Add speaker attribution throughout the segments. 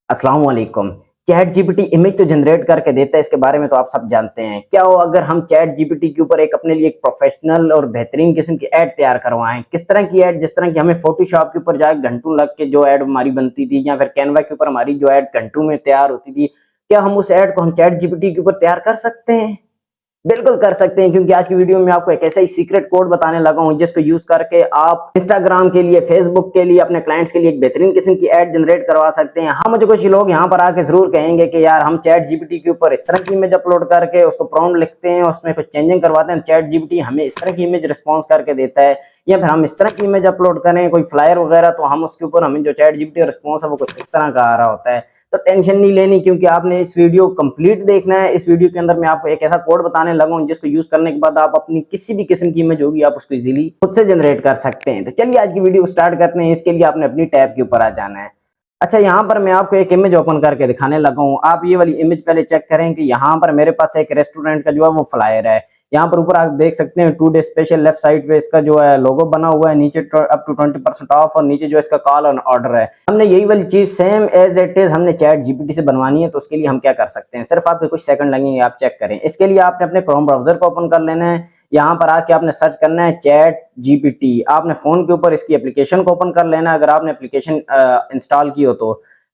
Speaker 1: अस्सलाम वालेकुम। Chat GPT image तो जनरेट करके देता है, इसके बारे में तो आप सब जानते हैं। क्या हो अगर हम चैट जीपीटी के ऊपर एक अपने लिए एक प्रोफेशनल और बेहतरीन किस्म की ऐड तैयार करवाएं? किस तरह की ऐड? जिस तरह की हमें फोटोशॉप के ऊपर जाके घंटों लग के जो ऐड हमारी बनती थी, या फिर कैनवा के ऊपर हमारी जो ऐड घंटों में तैयार होती थी, क्या हम उस ऐड को हम चैट जीपीटी के ऊपर तैयार कर सकते हैं? बिल्कुल कर सकते हैं, क्योंकि आज की वीडियो में आपको एक ऐसा ही सीक्रेट कोड बताने लगा हूं जिसको यूज करके आप इंस्टाग्राम के लिए, फेसबुक के लिए, अपने क्लाइंट्स के लिए एक बेहतरीन किस्म की एड जनरेट करवा सकते हैं। हाँ, मुझे कुछ लोग यहाँ पर आके जरूर कहेंगे कि यार हम चैट जीपीटी के ऊपर इस तरह की इमेज अपलोड करके उसको प्रॉम्प्ट लिखते हैं, उसमें कुछ चेंजिंग करवाते हैं, चैट जीपीटी हमें इस तरह की इमेज रिस्पॉन्स करके देता है, या फिर हम इस तरह की इमेज अपलोड करें कोई फ्लायर वगैरह, तो हम उसके ऊपर हमें जो चैट जीपीटी रिस्पॉन्स है वो कुछ इस तरह का आ रहा होता है। तो टेंशन नहीं लेनी, क्योंकि आपने इस वीडियो कंप्लीट देखना है। इस वीडियो के अंदर मैं आपको एक ऐसा कोड बताने लगा हूं जिसको यूज करने के बाद आप अपनी किसी भी किस्म की इमेज होगी आप उसको इजीली खुद से जनरेट कर सकते हैं। तो चलिए आज की वीडियो स्टार्ट करते हैं। इसके लिए आपने अपनी टैब के ऊपर आ जाना है। अच्छा, यहाँ पर मैं आपको एक इमेज ओपन करके दिखाने लगा हूँ। आप ये वाली इमेज पहले चेक करें कि यहाँ पर मेरे पास एक रेस्टोरेंट का जो है वो फ्लायर है। यहाँ पर ऊपर आप देख सकते हैं today special, left side पे इसका जो है लोगो बना हुआ है, नीचे अप टू 20% ऑफ, और नीचे जो इसका कॉल ऑन ऑर्डर है। हमने यही वाली चीज सेम एज इट इज हमने चैट जीपीटी से बनवानी है। तो उसके लिए हम क्या कर सकते हैं, सिर्फ आपके कुछ सेकंड लगेंगे, आप चेक करें। इसके लिए आपने अपने क्रोम ब्राउजर को ओपन कर लेना है। यहाँ पर आके आपने सर्च करना है चैट जीपीटी। आपने फोन के ऊपर इसकी एप्लीकेशन को ओपन कर लेना है, अगर आपने एप्लीकेशन इंस्टॉल की हो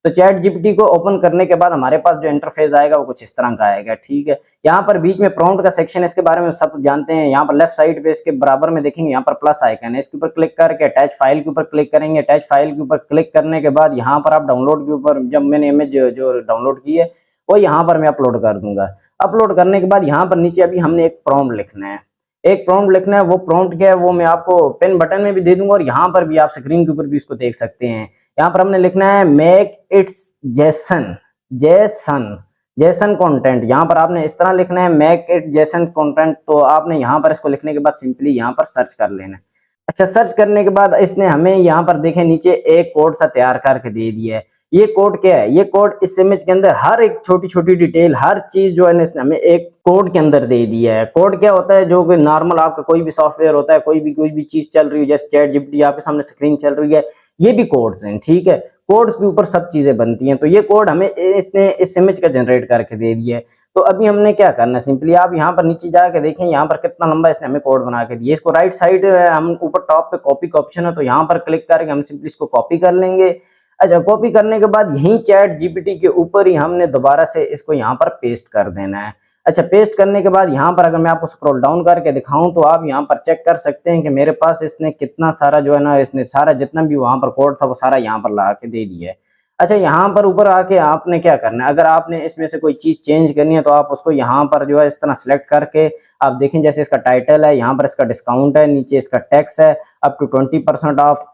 Speaker 1: तो चैट जीपीटी को ओपन करने के बाद हमारे पास जो इंटरफेस आएगा वो कुछ इस तरह का आएगा। ठीक है, यहाँ पर बीच में प्रॉम्प्ट का सेक्शन है, इसके बारे में सब जानते हैं। यहाँ पर लेफ्ट साइड पे इसके बराबर में देखेंगे यहाँ पर प्लस आइकन है, इसके ऊपर क्लिक करके अटैच फाइल के ऊपर क्लिक करेंगे। अटैच फाइल के ऊपर क्लिक करने के बाद यहाँ पर आप डाउनलोड के ऊपर, जब मैंने इमेज जो डाउनलोड की है वो यहाँ पर मैं अपलोड कर दूंगा। अपलोड करने के बाद यहाँ पर नीचे अभी हमने एक प्रॉम्प्ट लिखना है। एक प्रॉम्प्ट लिखना है, वो प्रॉम्प्ट क्या है वो मैं आपको पिन बटन में भी दे दूंगा, और यहाँ पर भी आप स्क्रीन के ऊपर भी इसको देख सकते हैं। यहाँ पर हमने लिखना है make it's Jason Jason Jason content. यहाँ पर आपने इस तरह लिखना है मेक इट जेसन कंटेंट। तो आपने यहाँ पर इसको लिखने के बाद सिंपली यहाँ पर सर्च कर लेना है। अच्छा, सर्च करने के बाद इसने हमें यहाँ पर देखें नीचे एक कोड सा तैयार करके दे दिया है। ये कोड क्या है? ये कोड इस इमेज के अंदर हर एक छोटी छोटी डिटेल, हर चीज जो है इसने हमें एक कोड के अंदर दे दिया है। कोड क्या होता है? जो कि नॉर्मल आपका कोई भी सॉफ्टवेयर होता है, कोई भी चीज चल रही है, जैसे चैट जीपीटी आपके सामने स्क्रीन चल रही है, ये भी कोड्स हैं। ठीक है, कोड्स के ऊपर सब चीजें बनती हैं। तो ये कोड हमें इसने इस इमेज का जनरेट करके दे दिया है। तो अभी हमने क्या करना है, सिंपली आप यहाँ पर नीचे जाके देखें, यहाँ पर कितना लंबा इसने हमें कोड बना के दिया। इसको राइट साइड हम ऊपर टॉप पे कॉपी का ऑप्शन है, तो यहाँ पर क्लिक करके हम सिंपली इसको कॉपी कर लेंगे। अच्छा, कॉपी करने के बाद यहीं चैट जीपीटी के ऊपर ही हमने दोबारा से इसको यहाँ पर पेस्ट कर देना है। अच्छा, पेस्ट करने के बाद यहाँ पर अगर मैं आपको स्क्रॉल डाउन करके दिखाऊं तो आप यहाँ पर चेक कर सकते हैं कि मेरे पास इसने कितना सारा जो है ना, इसने सारा जितना भी वहां पर कोड था वो सारा यहाँ पर ला के दे दिया है। अच्छा, यहाँ पर ऊपर आके आपने क्या करना है, अगर आपने इसमें से कोई चीज चेंज करनी है तो आप उसको यहाँ पर जो है इस तरह सेलेक्ट करके आप देखें, जैसे इसका टाइटल है, यहाँ पर इसका डिस्काउंट है, नीचे इसका टैक्स है अप टू 20% ऑफ।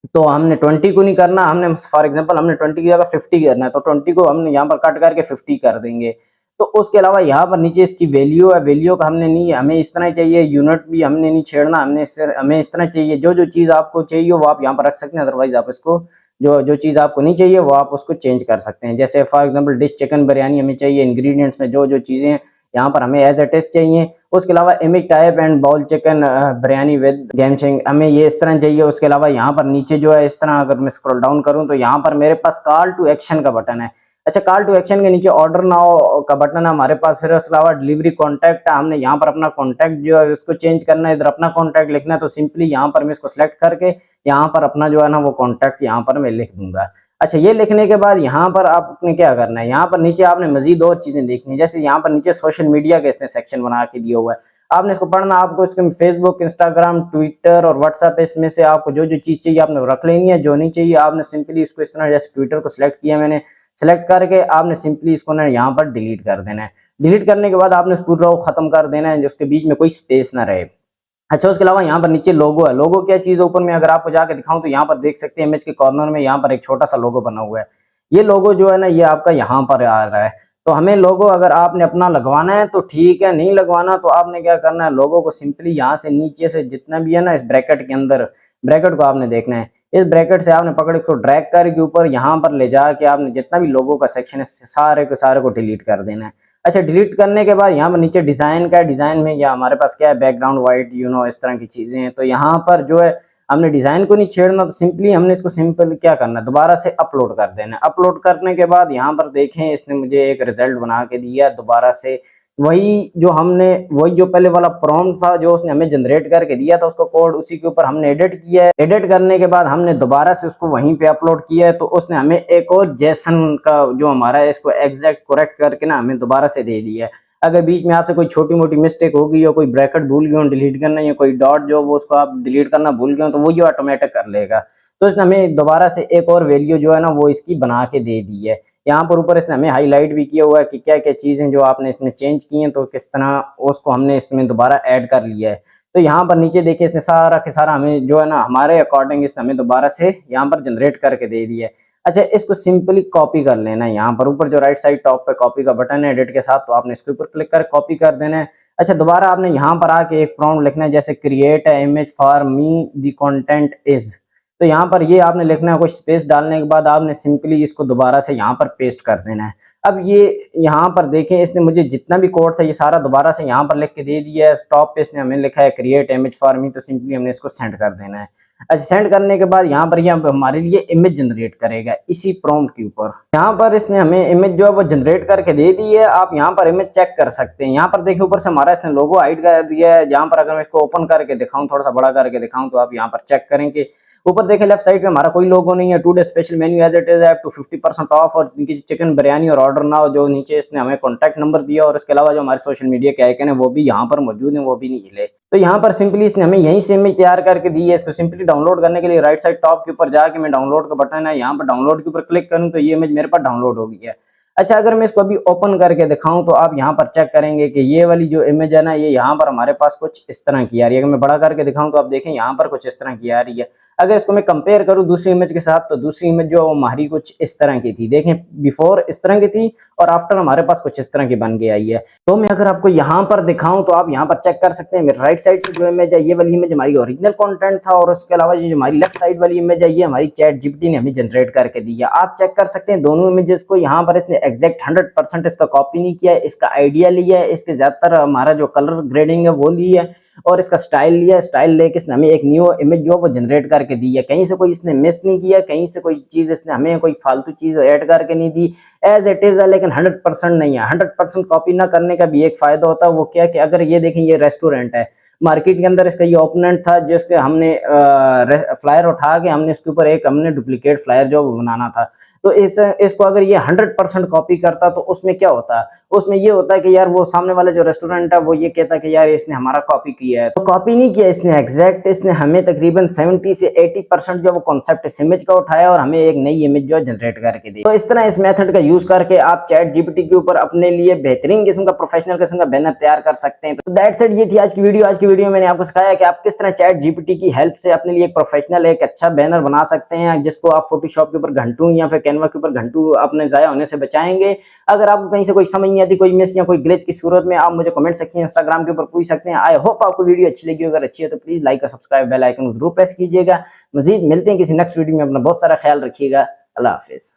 Speaker 1: तो हमने 20 को नहीं करना, हमने फॉर एग्जांपल हमने 20 की जगह 50 करना है, तो 20 को हमने यहाँ पर कट करके 50 कर देंगे। तो उसके अलावा यहाँ पर नीचे इसकी वैल्यू है, वैल्यू का हमने नहीं, हमें इस तरह चाहिए, यूनिट भी हमने नहीं छेड़ना, हमें इस तरह चाहिए। जो चीज़ आपको चाहिए वो आप यहाँ पर रख सकते हैं, अदरवाइज आप इसको जो चीज़ आपको नहीं चाहिए वो आप उसको चेंज कर सकते हैं। जैसे for example dish chicken biryani हमें चाहिए, इंग्रेडिएंट्स में जो चीज़ें हैं यहाँ पर हमें एज इट इज चाहिए। उसके अलावा image type and bowl chicken biryani with game change हमें ये इस तरह चाहिए। उसके अलावा यहाँ पर नीचे जो है इस तरह अगर मैं स्क्रॉल डाउन करूँ तो यहाँ पर मेरे पास कॉल टू एक्शन का बटन है। अच्छा, कॉल टू एक्शन के नीचे ऑर्डर नाउ का बटन है हमारे पास। फिर उसके अलावा डिलीवरी कॉन्टैक्ट है, हमने यहाँ पर अपना कॉन्टैक्ट जो है उसको चेंज करना है, इधर अपना कॉन्टैक्ट लिखना है। तो सिंपली यहाँ पर मैं इसको सिलेक्ट करके यहाँ पर अपना जो है ना वो कॉन्टैक्ट यहाँ पर मैं लिख दूंगा। अच्छा, ये लिखने के बाद यहाँ पर आपने क्या करना है, यहाँ पर नीचे आपने मजीद और चीजें देखनी है। जैसे यहाँ पर नीचे सोशल मीडिया का इसने सेक्शन बना के दिया हुआ है, आपने इसको पढ़ना। आपको इसके फेसबुक, इंस्टाग्राम, ट्विटर और व्हाट्सएप, इसमें से आपको जो चीज चाहिए आपने रख लेनी है, जो नहीं चाहिए आपने सिंपली इसको इस तरह, जैसे ट्विटर को सिलेक्ट किया मैंने, सिलेक्ट करके आपने सिंपली इसको ना यहाँ पर डिलीट कर देना है। डिलीट करने के बाद आपने पूरा खत्म कर देना है, जिसके बीच में कोई स्पेस ना रहे। अच्छा, उसके अलावा यहाँ पर नीचे लोगो है। लोगो क्या चीज है, ऊपर में अगर आपको जाके दिखाऊं तो यहाँ पर देख सकते हैं इमेज के कॉर्नर में यहाँ पर एक छोटा सा लोगो बना हुआ है। ये लोगो जो है ना ये आपका यहाँ पर आ रहा है। तो हमें लोगो अगर आपने अपना लगवाना है तो ठीक है, नहीं लगवाना तो आपने क्या करना है, लोगो को सिंपली यहाँ से नीचे से जितना भी है ना इस ब्रैकेट के अंदर, ब्रैकेट को आपने देखना है। इस ब्रैकेट से आपने पकड़ के ड्रैग करके ऊपर यहाँ पर ले जाके आपने जितना भी लोगो का सेक्शन है सारे के सारे को डिलीट कर देना है। अच्छा, डिलीट करने के बाद यहाँ पर नीचे डिजाइन का, डिजाइन में या हमारे पास क्या है, बैकग्राउंड वाइट इस तरह की चीजें हैं। तो यहाँ पर जो है हमने डिजाइन को नहीं छेड़ना, तो सिंपली हमने इसको सिंपल क्या करना है, दोबारा से अपलोड कर देना है। अपलोड करने के बाद यहाँ पर देखें इसने मुझे एक रिजल्ट बना के दिया दोबारा से, वही जो पहले वाला प्रॉम्प्ट था जो उसने हमें जनरेट करके दिया था, उसका कोड उसी के ऊपर हमने एडिट किया है। एडिट करने के बाद हमने दोबारा से उसको वहीं पे अपलोड किया है, तो उसने हमें एक और जेसन का जो हमारा है इसको एग्जैक्ट करेक्ट करके ना हमें दोबारा से दे दिया है। अगर बीच में आपसे कोई छोटी मोटी मिस्टेक होगी या कोई ब्रैकेट भूल गए हो डिलीट करना, या कोई डॉट जो वो उसको आप डिलीट करना भूल गए हो, तो वो ये ऑटोमेटिक कर लेगा। तो इसने हमें दोबारा से एक और वैल्यू जो है ना वो इसकी बना के दे दी है। यहाँ पर ऊपर इसने हमें हाईलाइट भी किया हुआ है कि क्या क्या चीजें जो आपने इसमें चेंज की हैं, तो किस तरह उसको हमने इसमें दोबारा ऐड कर लिया है। तो यहाँ पर नीचे देखिए इसने सारा के सारा हमें जो है ना हमारे अकॉर्डिंग इसने हमें दोबारा से यहाँ पर जनरेट करके दे दिया है। अच्छा, इसको सिंपली कॉपी कर लेना है। यहाँ पर ऊपर जो राइट साइड टॉप पे कॉपी का बटन है एडिट के साथ, तो आपने इसके ऊपर क्लिक कर कॉपी कर देना है। अच्छा, दोबारा आपने यहाँ पर आके एक प्रॉम्प्ट लिखना है, जैसे create a image for me the content is. तो यहाँ पर ये आपने लिखना है, कुछ स्पेस डालने के बाद आपने सिंपली इसको दोबारा से यहाँ पर पेस्ट कर देना है। अब ये यहाँ पर देखें इसने मुझे जितना भी कोड था ये सारा दोबारा से यहाँ पर लिख के दे दिया है। टॉप पे इसने हमें लिखा है क्रिएट इमेज फॉर मी, तो सिंपली हमने इसको सेंड कर देना है। अच्छा, सेंड करने के बाद यहाँ पर ये हमारे लिए इमेज जनरेट करेगा इसी प्रॉम्प्ट के ऊपर। यहाँ पर इसने हमें इमेज जो है वो जनरेट करके दे दी है। आप यहाँ पर इमेज चेक कर सकते हैं। यहाँ पर देखिए ऊपर से हमारा इसने लोगो हाइड कर दिया है। यहाँ पर अगर मैं इसको ओपन करके दिखाऊं, थोड़ा सा बड़ा करके दिखाऊं, तो आप यहाँ पर चेक करेंगे ऊपर देखें लेफ्ट साइड पे हमारा कोई लोगो नहीं है। Today special menu as it is up to 50% off, और इनकी चिकन बिरयानी और ऑर्डर नाउ, जो नीचे इसने हमें कॉन्टैक्ट नंबर दिया, और इसके अलावा जो हमारे सोशल मीडिया के आइकन है वो भी यहाँ पर मौजूद है, वो भी नहीं हिले। तो यहाँ पर सिंपली इसने हमें यहीं से इमेज तैयार करके दी है। इसको सिंपली डाउनलोड करने के लिए राइट साइड टॉप के ऊपर जाके मैं डाउनलोड का बटन है यहाँ पर डाउनलोड के ऊपर क्लिक करूँ तो ये इमेज मेरे पास डाउनलोड हो गई है। अच्छा, अगर मैं इसको अभी ओपन करके दिखाऊं तो आप यहाँ पर चेक करेंगे कि ये वाली जो इमेज है ना ये यहाँ पर हमारे पास कुछ इस तरह की आ रही है। अगर मैं बड़ा करके दिखाऊं तो आप देखें यहाँ पर कुछ इस तरह की आ रही है। अगर इसको मैं कंपेयर करूं दूसरी इमेज के साथ, तो दूसरी इमेज जो वो हमारी कुछ इस तरह की थी, देखें बिफोर इस तरह की थी और आफ्टर हमारे पास कुछ इस तरह की बन के आई है। तो मैं अगर आपको यहाँ पर दिखाऊं तो आप यहाँ पर चेक कर सकते हैं मेरे राइट साइड की जो इमेज है ये वाली इमेज हमारी ओरिजिनल कंटेंट था, और उसके अलावा जो हमारी लेफ्ट साइड वाली इमेज है ये हमारी चैट जीपीटी ने हमें जनरेट करके दी है। आप चेक कर सकते हैं दोनों इमेजेस को। यहाँ पर इसने एग्जैक्ट 100% इसका कॉपी नहीं किया है, इसका आइडिया लिया है, इसके ज्यादातर हमारा जो कलर ग्रेडिंग है वो ली है, और इसका स्टाइल लिया है। स्टाइल लेके इसने हमें एक न्यू इमेज जो वो जनरेट करके दी है। कहीं से कोई इसने मिस नहीं किया, कहीं से कोई चीज इसने हमें कोई फालतू चीज ऐड करके नहीं दी, एज इट इज है, लेकिन 100% नहीं है। 100% कॉपी ना करने का भी एक फायदा होता है, वो क्या कि अगर ये देखें ये रेस्टोरेंट है, मार्केट के अंदर इसका ये ओपोनेंट था जिसके हमने फ्लायर उठा के हमने इसके ऊपर एक हमने डुप्लीकेट फ्लायर जो बनाना था, तो इसको अगर ये 100% कॉपी करता तो उसमें क्या होता है, उसमें ये होता है कि यार वो सामने वाला जो रेस्टोरेंट है वो ये कहता है कि यार इसने हमारा कॉपी किया है। तो कॉपी नहीं किया इसने, एग्जैक्ट इसने हमें तकरीबन 70 से 80% जो वो कॉन्सेप्ट इस इमेज का उठाया और हमें एक नई इमेज जो जनरेट करके दी। तो इस तरह इस मेथड का यूज करके आप चैट जीपीटी के ऊपर अपने लिए बेहतरीन किस्म का प्रोफेशनल किस्म का बैनर तैयार कर सकते हैं। तो दैट्स इट, ये थी आज की वीडियो। आज की वीडियो में मैंने आपको सिखाया कि आप किस तरह चैट जीपीटी की हेल्प से अपने लिए एक प्रोफेशनल एक अच्छा बैनर बना सकते हैं, जिसको आप फोटोशॉप के ऊपर घंटों या फिर कैनवा के ऊपर घंटों अपने जाया होने से बचाएंगे। अगर आपको कहीं से कोई समझ नहीं आती, कोई मिस या कोई ग्लिच की सूरत में, आप मुझे कमेंट सेक्शन इंस्टाग्राम के ऊपर पूछ सकते हैं। आई होप आपको वीडियो अच्छी लगी। अगर अच्छी है तो प्लीज लाइक और सब्सक्राइब बेल आइकन जरूर प्रेस कीजिएगा। मजीद मिलते हैं किसी नेक्स्ट वीडियो में। अपना बहुत सारा ख्याल रखिएगा। अल्लाह हाफिज।